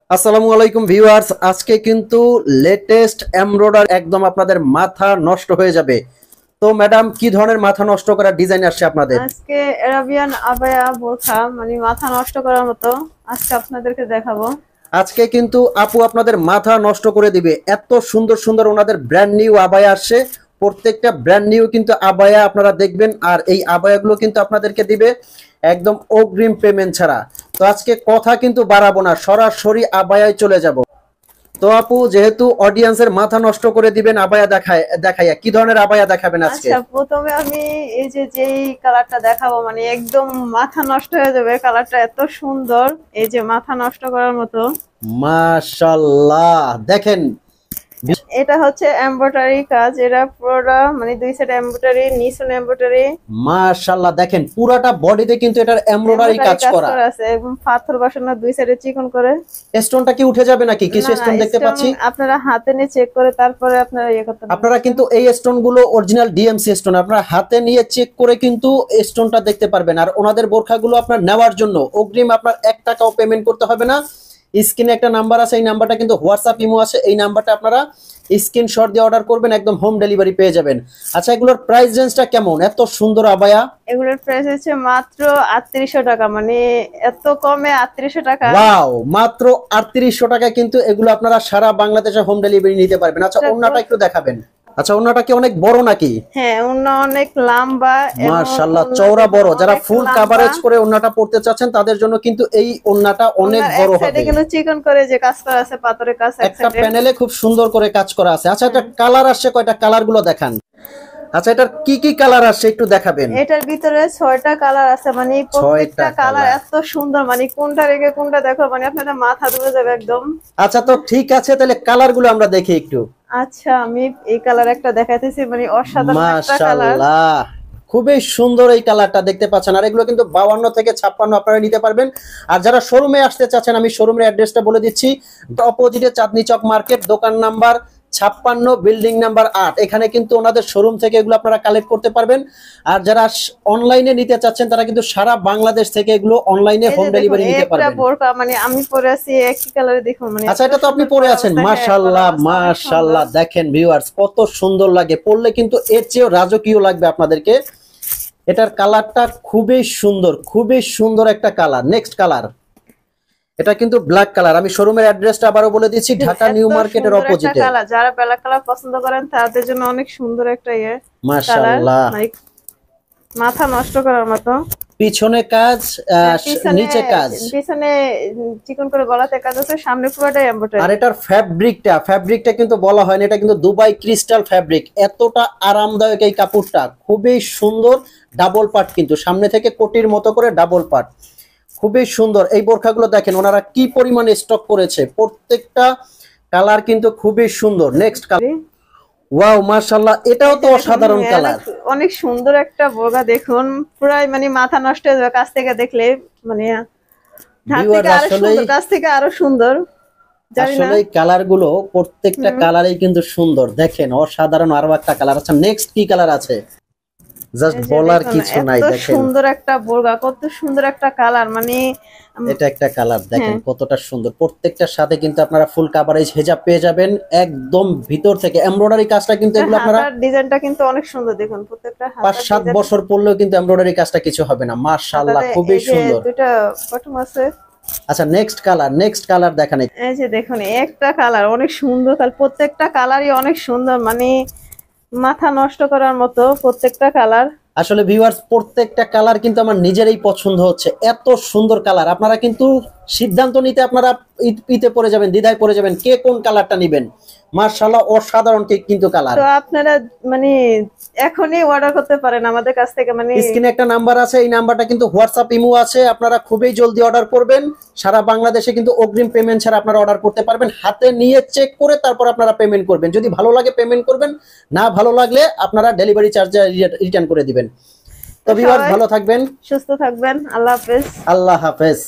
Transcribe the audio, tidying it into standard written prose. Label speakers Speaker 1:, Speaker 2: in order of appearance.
Speaker 1: আসসালামু আলাইকুম ভিউয়ার্স, আজকে কিন্তু লেটেস্ট এমব্রয়ডার একদম আপনাদের মাথা নষ্ট হয়ে যাবে। তো ম্যাডাম, কি ধরনের মাথা নষ্ট করা ডিজাইন আসছে আপনাদের?
Speaker 2: আজকে আরাবিয়ান আবায়া বোরখা মানে মাথা নষ্ট করার মতো আজকে আপনাদেরকে দেখাবো।
Speaker 1: আজকে কিন্তু আপু আপনাদের মাথা নষ্ট করে দিবে। এত সুন্দর সুন্দর ওনাদের ব্র্যান্ড নিউ আবায়া আসছে। প্রত্যেকটা ব্র্যান্ড নিউ কিন্তু আবায়া আপনারা দেখবেন, আর এই আবায়াগুলো কিন্তু আপনাদেরকে দিবে একদম অগ্রিম পেমেন্ট ছাড়া। তো আজকে কথা কিন্তু বাড়াবো না, সরাসরি আবায়ায় চলে যাব। তো আপু, যেহেতু অডিয়েন্সের মাথা নষ্ট করে দিবেন আবায়া দেখাইয়া, কি ধরনের আবায়া দেখাবেন আজকে?
Speaker 2: আচ্ছা, প্রথমে আমি এই যেই কালারটা দেখাবো মানে একদম মাথা নষ্ট হয়ে যাবে। কালারটা এত সুন্দর, এই যে মাথা নষ্ট করার মতো।
Speaker 1: মাশাআল্লাহ, দেখেন
Speaker 2: এটা হচ্ছে এমব্রয়ডারি কাজ, এটা পুরোটা মানে দুই সাইড এমব্রয়ডারি, নিচে এমব্রয়ডারি।
Speaker 1: মাশাআল্লাহ, দেখেন পুরাটা বডিতে কিন্তু এটার এমব্রয়ডারি কাজ করা
Speaker 2: আছে এবং পাথর বসানো দুই সাইডে চিকন করে।
Speaker 1: স্টোনটা কি উঠে যাবে নাকি? কিছু স্টোন দেখতে পাচ্ছি।
Speaker 2: আপনারা হাতে নিয়ে চেক করে তারপরে আপনারা ইয়ে করতে পারবেন।
Speaker 1: আপনারা কিন্তু এই স্টোন গুলো অরিজিনাল ডিএমসি স্টোন, আপনারা হাতে নিয়ে চেক করে কিন্তু স্টোনটা দেখতে পারবেন। আর ওনাদের বোরখাগুলো আপনার নেওয়ার জন্য অগ্রিম আপনার 1 টাকাও পেমেন্ট করতে হবে না। স্ক্রিনে একটা নাম্বার আছে, এই নাম্বারটা কিন্তু হোয়াটসঅ্যাপ ইমো আছে, এই নাম্বারটা আপনারা স্ক্রিনশট দিয়ে অর্ডার করবেন, একদম হোম ডেলিভারি পেয়ে যাবেন। আচ্ছা, এগুলোর প্রাইস রেঞ্জটা কেমন? এত সুন্দর আবায়া
Speaker 2: এগুলোর প্রাইস হচ্ছে মাত্র 3800 টাকা, মানে এত কমে 3800 টাকা।
Speaker 1: ওয়াও, মাত্র 3800 টাকায় কিন্তু এগুলো আপনারা সারা বাংলাদেশে হোম ডেলিভারি নিতে পারবেন। আচ্ছা, ওন্নাটা একটু দেখাবেন। আচ্ছা, ওন্নাটা কি অনেক বড় নাকি?
Speaker 2: হ্যাঁ, ওন্না অনেক লম্বা,
Speaker 1: মাশাআল্লাহ, চওড়া বড়। যারা ফুল কভারেজ করে ওন্নাটা পড়তে চাচ্ছেন তাদের জন্য কিন্তু এই ওন্নাটা অনেক বড় হবে।
Speaker 2: এটা কিন্তু চিকন করে যে কাজ করা আছে, পাথরের কাজ
Speaker 1: একটা প্যানেলে খুব সুন্দর করে কাজ করা আছে। আচ্ছা, এটা কালার আসছে কয়টা? কালার গুলো দেখান। আচ্ছা, এটার কি কি কালার আসছে একটু দেখাবেন।
Speaker 2: এটার ভিতরে 6টা কালার আছে, মানে প্রত্যেকটা কালার এত সুন্দর, মানে কোনটা রেখে কোনটা দেখো মানে আপনাদের মাথা ধরে যাবে একদম।
Speaker 1: আচ্ছা, তো ঠিক আছে, তাহলে কালার গুলো আমরা দেখি একটু।
Speaker 2: আচ্ছা, আমি এই কালার একটা দেখাইতেছি, মানে অসাধারণ একটা কালার।
Speaker 1: মাশাআল্লাহ, খুবই সুন্দর এই কালারটা দেখতে পাচ্ছেন। আর এগুলো কিন্তু 52 থেকে 56 আপনারা নিতে পারবেন। আর যারা শোরুমে আসতে চাচ্ছেন, আমি শোরুমের অ্যাড্রেসটা বলে দিচ্ছি। অপোজিটে চাঁদনি চক মার্কেট, দোকান নাম্বার 56, বিল্ডিং নাম্বার 8। এখানে কিন্তু ওনাদের শোরুম থেকে এগুলো আপনারা কালেক্ট করতে পারবেন। আর যারা অনলাইনে নিতে চাচ্ছেন তারা কিন্তু সারা বাংলাদেশ থেকে এগুলো অনলাইনে হোম ডেলিভারি নিতে পারবেন।
Speaker 2: এটা বোরকা, মানে আমি পরে আছি একই কালারে, দেখুন মানে।
Speaker 1: আচ্ছা, এটা তো আপনি পরে আছেন। মাশাআল্লাহ মাশাআল্লাহ, দেখেন ভিউয়ার্স কত সুন্দর লাগে। পরলে কিন্তু এর চেয়েও রাজকীয় লাগবে আপনাদেরকে। এটার কালারটা খুবই সুন্দর, খুবই সুন্দর একটা কালার। নেক্সট কালার, এটা কিন্তু ব্ল্যাক কালার। আমি শোরুমের অ্যাড্রেসটা আবারও বলে দিচ্ছি, ঢাকা নিউ মার্কেটের অপোজিটে।
Speaker 2: যারা ব্ল্যাক কালার পছন্দ করেন তাদের জন্য অনেক সুন্দর একটা
Speaker 1: মাশাআল্লাহ,
Speaker 2: মাথা নষ্ট করার মতো।
Speaker 1: পিছনে কাজ, নিচে কাজ,
Speaker 2: পিছনে চিকন করে গলাতে কাজ আছে, সামনে পুরোটাই এমব্রয়ডারি।
Speaker 1: আর এটার ফ্যাব্রিকটা কিন্তু বলা হয় না, এটা কিন্তু দুবাই ক্রিস্টাল ফ্যাব্রিক। এতটা আরামদায়ক এই কাপড়টা, খুবই সুন্দর। ডাবল পার্ট কিন্তু, সামনে থেকে কোটির মতো করে ডাবল পার্ট, খুবই সুন্দর। এই বোরখাগুলো দেখেন ওনারা কি পরিমাণে স্টক করেছে, প্রত্যেকটা কালার কিন্তু খুবই সুন্দর। নেক্সট কালার, ওয়াও মাশাআল্লাহ, এটাও তো অসাধারণ কালার।
Speaker 2: অনেক সুন্দর একটা বোরকা, দেখুন পুরাই মানে মাথা নষ্ট হয়ে যাবে কাছ থেকে দেখলে, মানে কাছ থেকে আরো সুন্দর।
Speaker 1: আসলে এই কালার গুলো প্রত্যেকটা কালারই কিন্তু সুন্দর, দেখেন অসাধারণ আরো একটা কালার। আচ্ছা, নেক্সট কি কালার আছে? জাস্ট বলার কিছু নাই। দেখেন
Speaker 2: সুন্দর একটা বোরকা, কত সুন্দর একটা কালার, মানে
Speaker 1: এটা একটা কালার দেখেন কতটা সুন্দর। প্রত্যেকটার সাথে কিন্তু আপনারা ফুল কভারেজ হেজাব পেয়ে যাবেন একদম ভিতর থেকে। এমব্রয়ডারি কাজটা কিন্তু এগুলো আপনারা,
Speaker 2: ডিজাইনটা কিন্তু অনেক সুন্দর, দেখুন প্রত্যেকটা
Speaker 1: 5-7 বছর পরলেও কিন্তু এমব্রয়ডারি কাজটা কিছু হবে না। মাশাআল্লাহ, খুবই সুন্দর।
Speaker 2: দুটো বটম আছে।
Speaker 1: আচ্ছা, নেক্সট কালার দেখান।
Speaker 2: এই যে দেখুন একটা কালার অনেক সুন্দর, প্রত্যেকটা কালারই অনেক সুন্দর, মানে মাথা নষ্ট করার মতো প্রত্যেকটা কালার।
Speaker 1: আসলে ভিউয়ার্স, প্রত্যেকটা কালার কিন্তু আমার নিজেরই পছন্দ হচ্ছে, এত সুন্দর কালার। আপনারা কিন্তু সিদ্ধান্ত নিতে আপনারা ইতে পড়ে যাবেন, দ্বিধায় পড়ে যাবেন কে কোন কালারটা নেবেন। মাশাআল্লাহ, অসাধারণ কিন্তু কালার।
Speaker 2: তো আপনারা মানে এখনই অর্ডার করতে পারেন আমাদের কাছ থেকে, মানে
Speaker 1: স্ক্রিনে একটা নাম্বার আছে, এই নাম্বারটা কিন্তু হোয়াটসঅ্যাপ ইমো আছে। আপনারা খুবই জলদি অর্ডার করবেন। সারা বাংলাদেশে কিন্তু অগ্রিম পেমেন্ট ছাড়া আপনারা অর্ডার করতে পারবেন। হাতে নিয়ে চেক করে তারপর আপনারা পেমেন্ট করবেন। যদি ভালো লাগে পেমেন্ট করবেন, না ভালো লাগলে আপনারা ডেলিভারি চার্জে রিটার্ন করে দিবেন। তো ভিউয়ার্স, ভালো থাকবেন,
Speaker 2: সুস্থ থাকবেন। আল্লাহ হাফেজ।
Speaker 1: আল্লাহ হাফেজ।